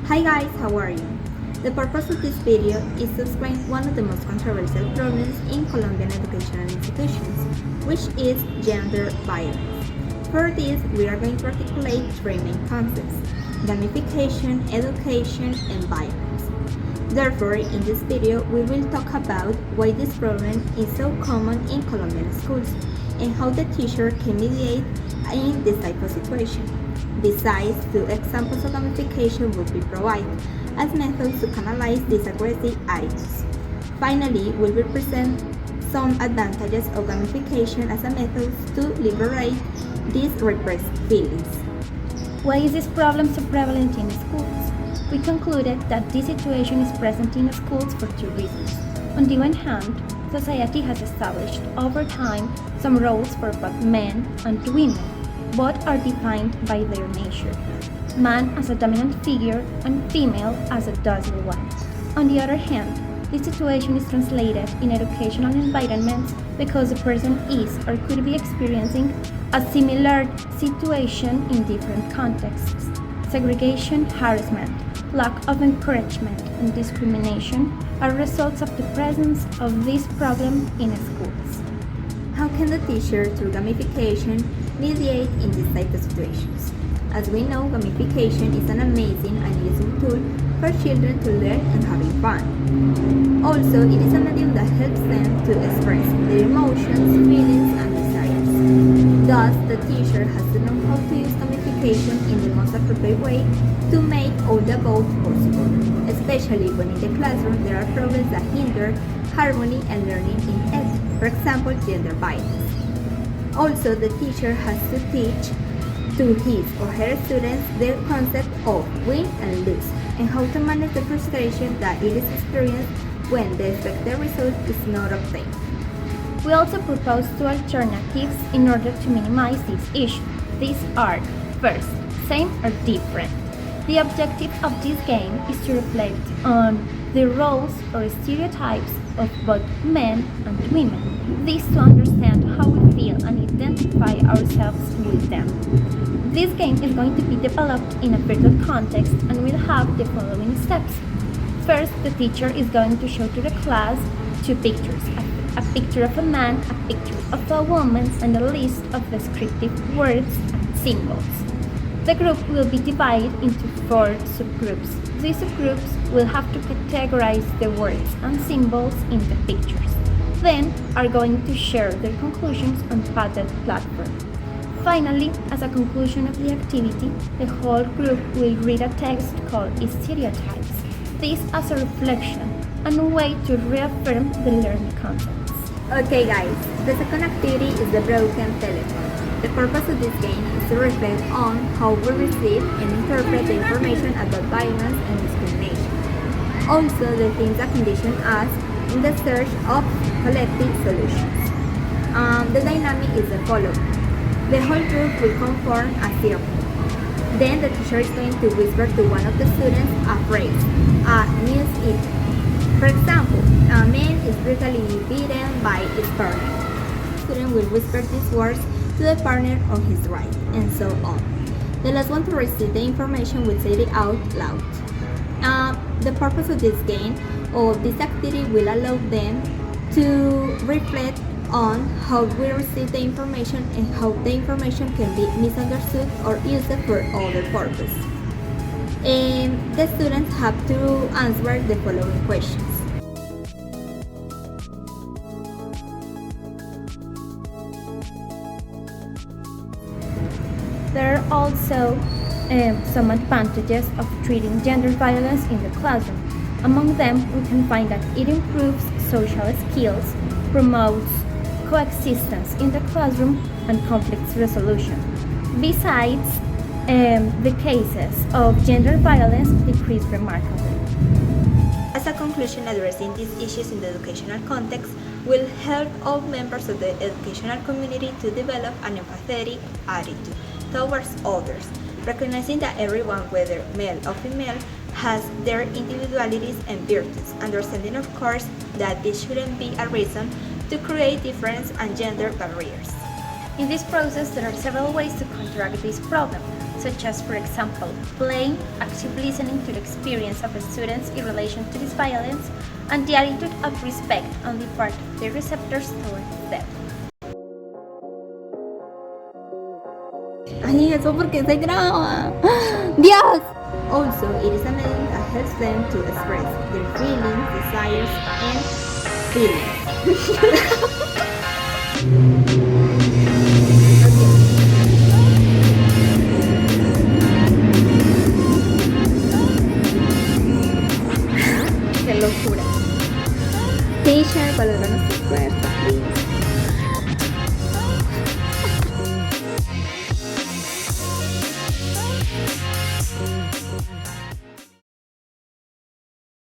Hi guys, how are you? The purpose of this video is to explain one of the most controversial problems in Colombian educational institutions, which is gender violence. For this, we are going to articulate three main concepts: gamification, education, and violence. Therefore, in this video, we will talk about why this problem is so common in Colombian schools and how the teacher can mediate in this type of situation. Besides, two examples of gamification will be provided as methods to canalize these aggressive attitudes. Finally, we will present some advantages of gamification as a method to liberate these repressed feelings. Why is this problem so prevalent in schools? We concluded that this situation is present in schools for two reasons. On the one hand, society has established over time some roles for both men and women. Both are defined by their nature, man as a dominant figure and female as a docile one. On the other hand, this situation is translated in educational environments because the person is or could be experiencing a similar situation in different contexts. Segregation, harassment, lack of encouragement, and discrimination are results of the presence of this problem in schools. How can the teacher, through gamification, mediate in these type of situations? As we know, gamification is an amazing and useful tool for children to learn and having fun. Also, it is a medium that helps them to express their emotions, feelings, and desires. Thus, the teacher has to know how to use gamification in the most appropriate way to make all the above possible, especially when in the classroom there are problems that hinder harmony and learning in it, for example, gender violence. Also, the teacher has to teach to his or her students the concept of win and lose and how to manage the frustration that it is experienced when the expected result is not obtained. We also propose two alternatives in order to minimize this issue. These are, first, same or different. The objective of this game is to reflect on the roles or stereotypes of both men and women. This to understand how we feel and identify ourselves with them. This game is going to be developed in a virtual context and will have the following steps. First, the teacher is going to show to the class two pictures, a picture of a man, a picture of a woman, and a list of descriptive words and symbols. The group will be divided into 4 subgroups. These subgroups will have to categorize the words and symbols in the pictures, then are going to share their conclusions on padded platform. Finally, as a conclusion of the activity, the whole group will read a text called Stereotypes. This as a reflection and a way to reaffirm the learned concepts. Okay guys, the second activity is the broken telephone. The purpose of this game is to reflect on how we receive and interpret the information about violence and discrimination. Also, the things that condition us in the search of collective solutions. The dynamic is the following. The whole group will conform a circle. Then the teacher is going to whisper to one of the students a phrase, means it. For example, a man is brutally beaten by his partner. The student will whisper these words to the partner on his right, and so on. The last one to receive the information will say it out loud. The purpose of this game or this activity will allow them to reflect on how we receive the information and how the information can be misunderstood or used for other purpose. And the students have to answer the following questions. There are also some advantages of treating gender violence in the classroom. Among them, we can find that it improves social skills, promotes coexistence in the classroom, and conflict resolution. Besides, the cases of gender violence decrease remarkably. As a conclusion, addressing these issues in the educational context will help all members of the educational community to develop an empathetic attitude towards others, recognizing that everyone, whether male or female, has their individualities and virtues, understanding of course that this shouldn't be a reason to create difference and gender barriers. In this process, there are several ways to counteract this problem. such as, for example, playing, active listening to the experience of the students in relation to this violence, and the attitude of respect on the part of the receptors towards them. Ay, ¿eso por qué se graba? ¡Dios! Also, it is a medium that helps them to express their feelings, desires, and feelings. ¡Qué locura! Teacher, valóranos tu esfuerzo, please.